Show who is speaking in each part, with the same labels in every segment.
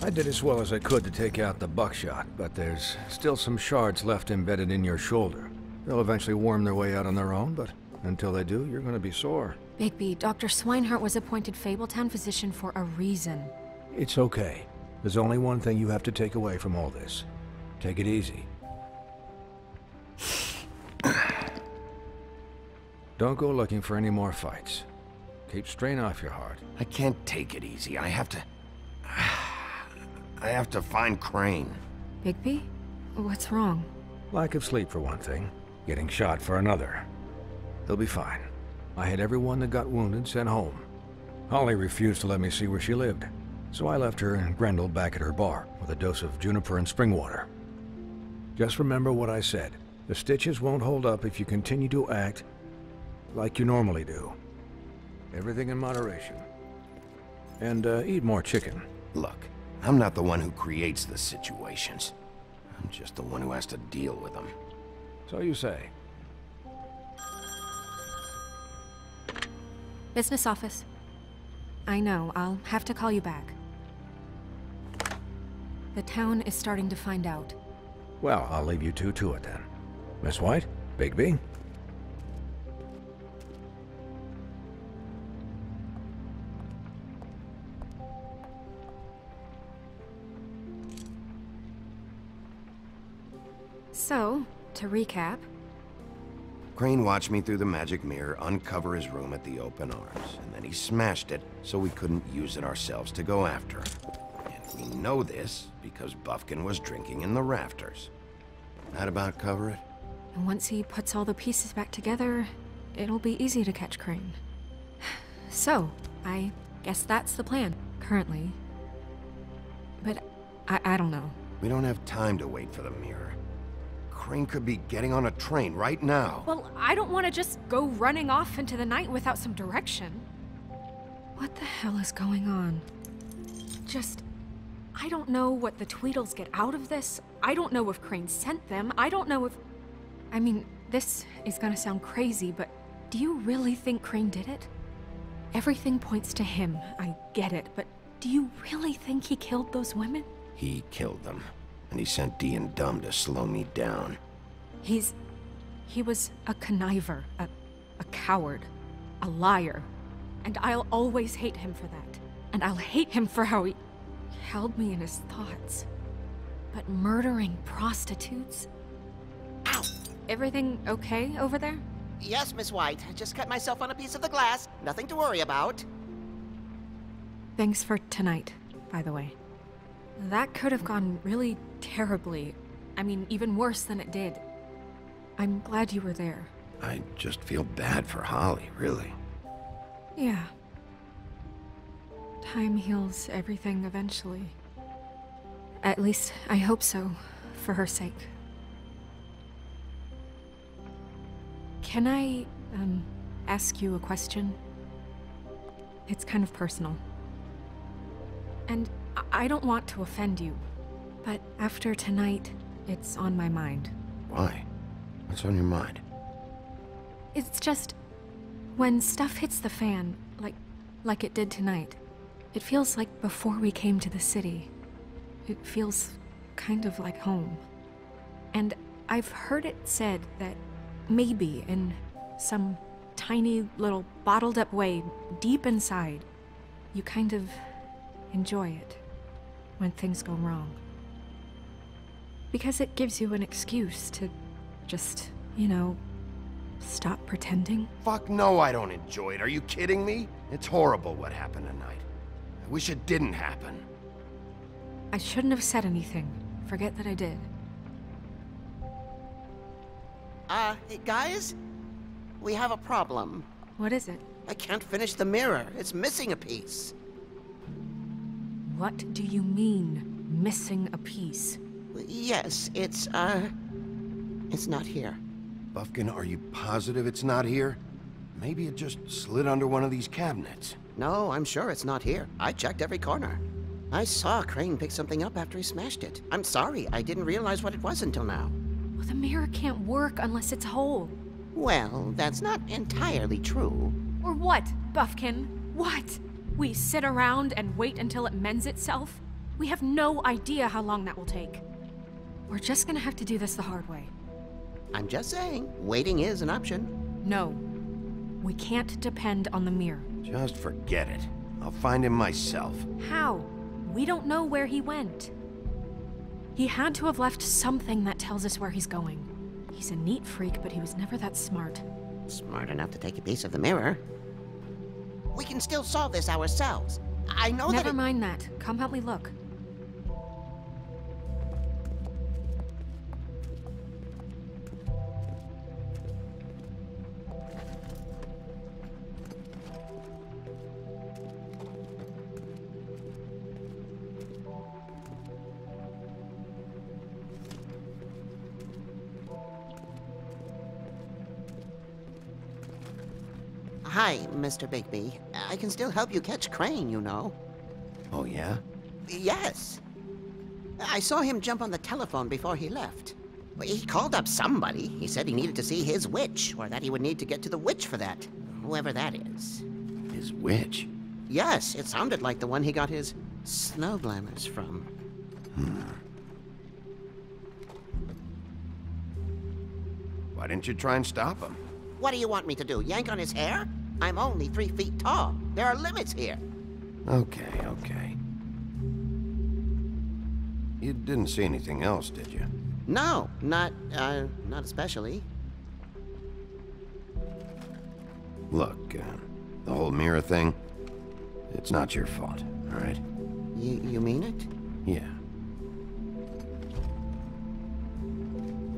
Speaker 1: I did as well as I could to take out the buckshot, but there's still some shards left embedded in your shoulder. They'll eventually worm their way out on their own, but until they do, you're gonna be sore.
Speaker 2: Bigby, Dr. Swinehart was appointed Fabletown physician for a reason.
Speaker 1: It's okay. There's only one thing you have to take away from all this. Take it easy. Don't go looking for any more fights. Keep strain off your heart.
Speaker 3: I can't take it easy. I have to find Crane.
Speaker 2: Bigby? What's wrong?
Speaker 1: Lack of sleep for one thing. Getting shot for another. He'll be fine. I had everyone that got wounded sent home. Holly refused to let me see where she lived, so I left her and Grendel back at her bar with a dose of juniper and spring water. Just remember what I said. The stitches won't hold up if you continue to act like you normally do. Everything in moderation. And eat more chicken.
Speaker 3: Look, I'm not the one who creates the situations. I'm just the one who has to deal with them.
Speaker 1: So you say.
Speaker 2: Business office. I know, I'll have to call you back. The town is starting to find out.
Speaker 1: Well, I'll leave you two to it then. Miss White, Bigby.
Speaker 2: So, to recap...
Speaker 3: Crane watched me through the magic mirror uncover his room at the open arms, and then he smashed it so we couldn't use it ourselves to go after him. And we know this because Buffkin was drinking in the rafters. That about cover it?
Speaker 2: And once he puts all the pieces back together, it'll be easy to catch Crane. So, I guess that's the plan, currently. But I don't know.
Speaker 3: We don't have time to wait for the mirror. Crane could be getting on a train right now.
Speaker 2: Well, I don't want to just go running off into the night without some direction. What the hell is going on? I don't know what the Tweedles get out of this. I don't know if Crane sent them. I don't know if... I mean, this is gonna sound crazy, but do you really think Crane did it? Everything points to him, I get it, but do you really think he killed those women?
Speaker 3: He killed them. And he sent Dee and Dumb to slow me down.
Speaker 2: He was a conniver, a coward, a liar. And I'll always hate him for that. And I'll hate him for how he held me in his thoughts. But murdering prostitutes?
Speaker 4: Ow!
Speaker 2: Everything okay over there?
Speaker 4: Yes, Miss White. I just cut myself on a piece of the glass. Nothing to worry about.
Speaker 2: Thanks for tonight, by the way. That could have gone really terribly. I mean, even worse than it did. I'm glad you were there.
Speaker 3: I just feel bad for Holly, really.
Speaker 2: Yeah. Time heals everything eventually. At least, I hope so, for her sake. Can I, ask you a question? It's kind of personal. And I don't want to offend you, but after tonight, it's on my mind.
Speaker 3: Why? What's on your mind?
Speaker 2: It's just, when stuff hits the fan, like it did tonight, it feels like before we came to the city. It feels kind of like home. And I've heard it said that maybe in some tiny little bottled up way deep inside, you kind of enjoy it when things go wrong. Because it gives you an excuse to just, you know, stop pretending.
Speaker 3: Fuck no, I don't enjoy it. Are you kidding me? It's horrible what happened tonight. I wish it didn't happen.
Speaker 2: I shouldn't have said anything. Forget that I did.
Speaker 4: Hey, guys? We have a problem.
Speaker 2: What is it?
Speaker 4: I can't finish the mirror. It's missing a piece.
Speaker 2: What do you mean, missing a piece?
Speaker 4: Yes, it's not here.
Speaker 3: Buffkin, are you positive it's not here? Maybe it just slid under one of these cabinets.
Speaker 4: No, I'm sure it's not here. I checked every corner. I saw Crane pick something up after he smashed it. I'm sorry, I didn't realize what it was until now.
Speaker 2: Well, the mirror can't work unless it's whole.
Speaker 4: Well, that's not entirely true.
Speaker 2: Or what, Buffkin? What? We sit around and wait until it mends itself? We have no idea how long that will take. We're just gonna have to do this the hard way.
Speaker 4: I'm just saying, waiting is an option.
Speaker 2: No. We can't depend on the mirror.
Speaker 3: Just forget it. I'll find him myself.
Speaker 2: How? We don't know where he went. He had to have left something that tells us where he's going. He's a neat freak, but he was never that smart.
Speaker 4: Smart enough to take a piece of the mirror. We can still solve this ourselves. I know that
Speaker 2: Never mind that. Come help me look.
Speaker 4: Hi, Mr. Bigby. I can still help you catch Crane, you know.
Speaker 3: Oh, yeah?
Speaker 4: Yes. I saw him jump on the telephone before he left. He called up somebody. He said he needed to see his witch, or that he would need to get to the witch for that. Whoever that is.
Speaker 3: His witch?
Speaker 4: Yes, it sounded like the one he got his snow glamours from.
Speaker 3: Why didn't you try and stop him?
Speaker 4: What do you want me to do, yank on his hair? I'm only 3 feet tall. There are limits here.
Speaker 3: Okay, okay. You didn't see anything else, did you?
Speaker 4: No, not especially.
Speaker 3: Look, the whole mirror thing, it's not your fault, all right?
Speaker 4: You mean it?
Speaker 3: Yeah.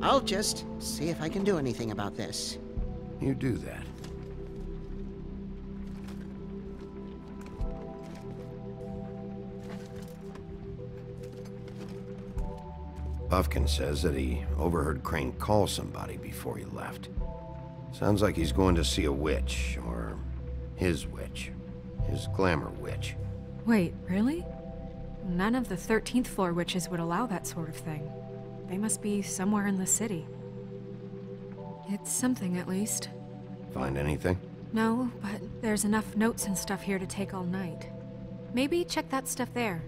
Speaker 4: I'll just see if I can do anything about this.
Speaker 3: You do that. Buffkin says that he overheard Crane call somebody before he left. Sounds like he's going to see a witch, or his witch. His glamour witch.
Speaker 2: Wait, really? None of the 13th floor witches would allow that sort of thing. They must be somewhere in the city. It's something, at least.
Speaker 3: Find anything?
Speaker 2: No, but there's enough notes and stuff here to take all night. Maybe check that stuff there.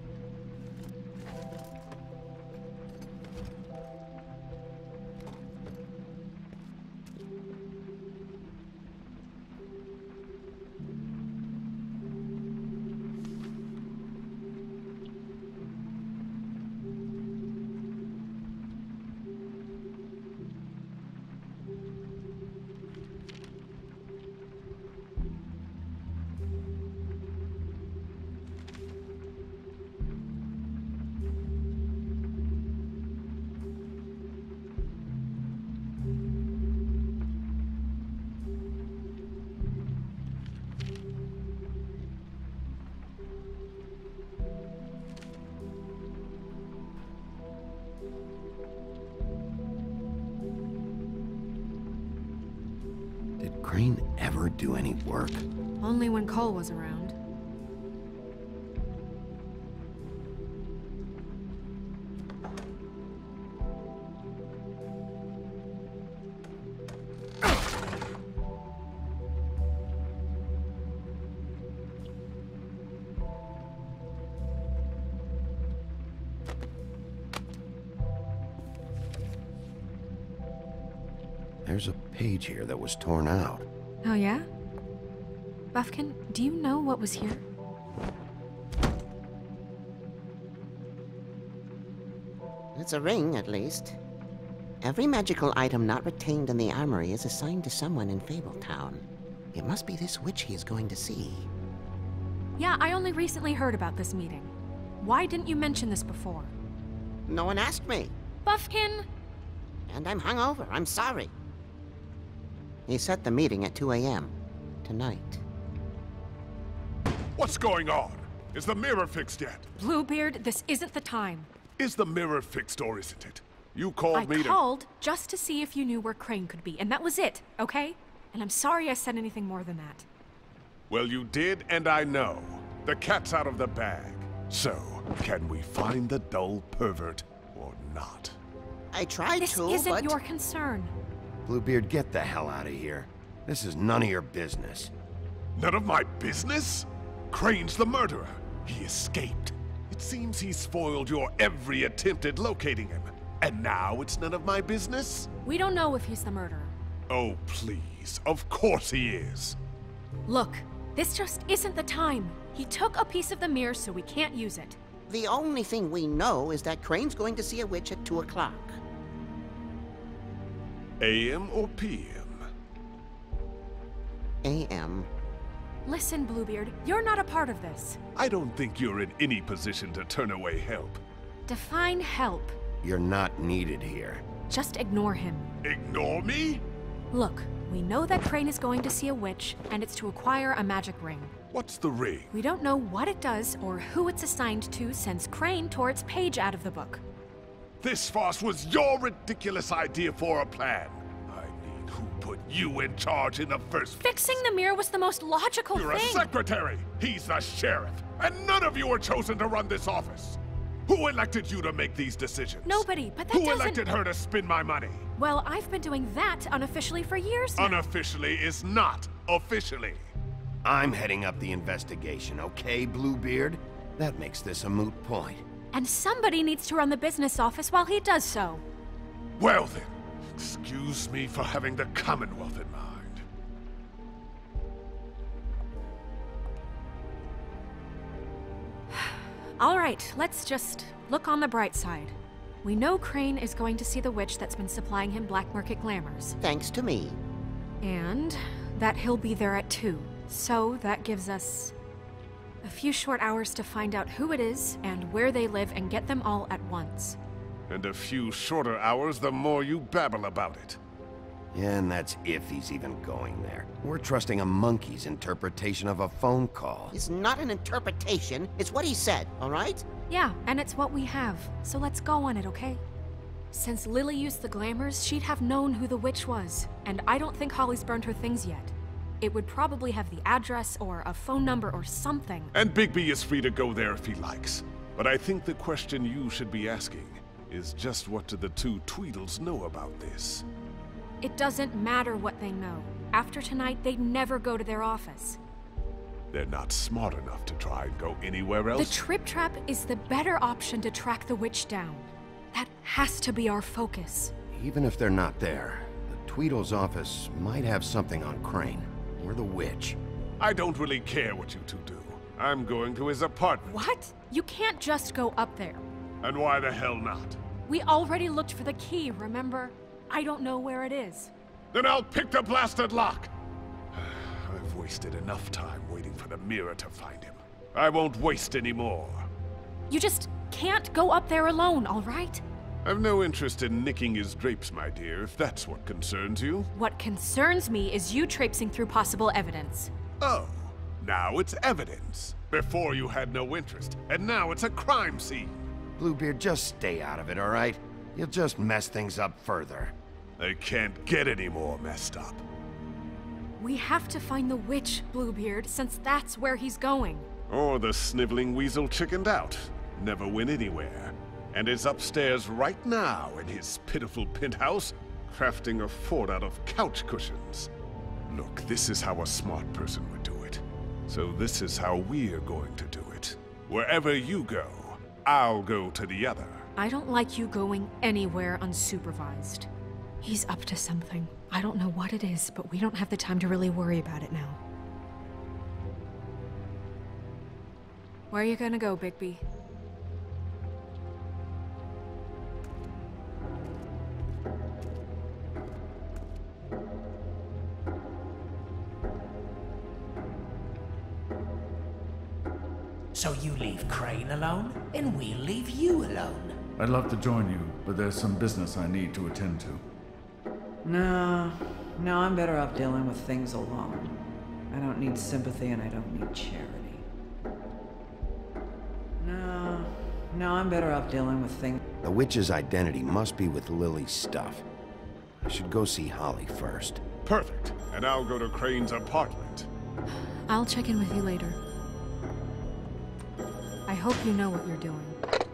Speaker 3: Did Crane ever do any work?
Speaker 2: Only when Cole was around.
Speaker 3: There's a page here that was torn out.
Speaker 2: Oh yeah? Buffkin, do you know what was here?
Speaker 4: It's a ring, at least. Every magical item not retained in the armory is assigned to someone in Fabletown. It must be this witch he is going to see.
Speaker 2: Yeah, I only recently heard about this meeting. Why didn't you mention this before?
Speaker 4: No one asked me.
Speaker 2: Buffkin!
Speaker 4: And I'm hungover. I'm sorry. He set the meeting at 2 a.m. tonight.
Speaker 5: What's going on? Is the mirror fixed yet?
Speaker 2: Bluebeard, this isn't the time.
Speaker 5: Is the mirror fixed or isn't it? You called me to...
Speaker 2: I called just to see if you knew where Crane could be, and that was it, okay? And I'm sorry I said anything more than that.
Speaker 5: Well, you did, and I know. The cat's out of the bag. So, can we find the dull pervert or not?
Speaker 4: I tried
Speaker 2: This
Speaker 4: to,
Speaker 2: isn't
Speaker 4: but...
Speaker 2: your concern.
Speaker 3: Bluebeard, get the hell out of here. This is none of your business.
Speaker 5: None of my business? Crane's the murderer. He escaped. It seems he spoiled your every attempt at locating him. And now it's none of my business?
Speaker 2: We don't know if he's the murderer.
Speaker 5: Oh, please. Of course he is.
Speaker 2: Look, this just isn't the time. He took a piece of the mirror, so we can't use it.
Speaker 4: The only thing we know is that Crane's going to see a witch at 2 o'clock.
Speaker 5: AM or PM?
Speaker 4: A.M.
Speaker 2: Listen, Bluebeard, you're not a part of this.
Speaker 5: I don't think you're in any position to turn away help.
Speaker 2: Define help.
Speaker 3: You're not needed here.
Speaker 2: Just ignore him.
Speaker 5: Ignore me?
Speaker 2: Look, we know that Crane is going to see a witch, and it's to acquire a magic ring.
Speaker 5: What's the ring?
Speaker 2: We don't know what it does or who it's assigned to since Crane tore its page out of the book.
Speaker 5: This farce was your ridiculous idea for a plan. I mean, who put you in charge in the first place?
Speaker 2: Fixing the mirror was the most logical
Speaker 5: You're
Speaker 2: thing.
Speaker 5: a secretary. He's the sheriff. And none of you were chosen to run this office. Who elected you to make these decisions?
Speaker 2: Nobody, but that
Speaker 5: Who
Speaker 2: doesn't...
Speaker 5: elected her to spend my money?
Speaker 2: Well, I've been doing that unofficially for years now.
Speaker 5: Unofficially is not officially.
Speaker 3: I'm heading up the investigation, okay, Bluebeard? That makes this a moot point.
Speaker 2: And somebody needs to run the business office while he does so.
Speaker 5: Well then, excuse me for having the Commonwealth in mind.
Speaker 2: All right, let's just look on the bright side. We know Crane is going to see the witch that's been supplying him black market glamours.
Speaker 4: Thanks to me.
Speaker 2: And that he'll be there at 2. So that gives us a few short hours to find out who it is and where they live and get them all at once.
Speaker 5: And a few shorter hours the more you babble about it.
Speaker 3: Yeah, and that's if he's even going there. We're trusting a monkey's interpretation of a phone call.
Speaker 4: It's not an interpretation, it's what he said, all right?
Speaker 2: Yeah, and it's what we have, so let's go on it, okay? Since Lily used the glamours, she'd have known who the witch was, and I don't think Holly's burned her things yet. It would probably have the address or a phone number or something.
Speaker 5: And Bigby is free to go there if he likes. But I think the question you should be asking is just what do the two Tweedles know about this?
Speaker 2: It doesn't matter what they know. After tonight, they'd never go to their office.
Speaker 5: They're not smart enough to try and go anywhere else?
Speaker 2: The Trip Trap is the better option to track the witch down. That has to be our focus.
Speaker 3: Even if they're not there, the Tweedle's office might have something on Crane. Or the witch.
Speaker 5: I don't really care what you two do. I'm going to his apartment.
Speaker 2: What? You can't just go up there.
Speaker 5: And why the hell not?
Speaker 2: We already looked for the key, remember? I don't know where it is.
Speaker 5: Then I'll pick the blasted lock! I've wasted enough time waiting for the mirror to find him. I won't waste any more.
Speaker 2: You just can't go up there alone, all right?
Speaker 5: I've no interest in nicking his drapes, my dear, if that's what concerns you.
Speaker 2: What concerns me is you traipsing through possible evidence.
Speaker 5: Oh, now it's evidence. Before you had no interest, and now it's a crime scene.
Speaker 3: Bluebeard, just stay out of it, all right? You'll just mess things up further.
Speaker 5: I can't get any more messed up.
Speaker 2: We have to find the witch, Bluebeard, since that's where he's going.
Speaker 5: Or the sniveling weasel chickened out. Never went anywhere. And is upstairs right now in his pitiful penthouse, crafting a fort out of couch cushions. Look, this is how a smart person would do it. So this is how we're going to do it. Wherever you go, I'll go to the other.
Speaker 2: I don't like you going anywhere unsupervised. He's up to something. I don't know what it is, but we don't have the time to really worry about it now. Where are you gonna go, Bigby?
Speaker 6: So you leave Crane alone, and we'll leave you alone.
Speaker 7: I'd love to join you, but there's some business I need to attend to.
Speaker 8: No, I'm better off dealing with things alone. I don't need sympathy and I don't need charity. No, No, I'm better off dealing with things.
Speaker 3: The witch's identity must be with Lily's stuff. I should go see Holly first.
Speaker 5: Perfect. And I'll go to Crane's apartment.
Speaker 2: I'll check in with you later. I hope you know what you're doing.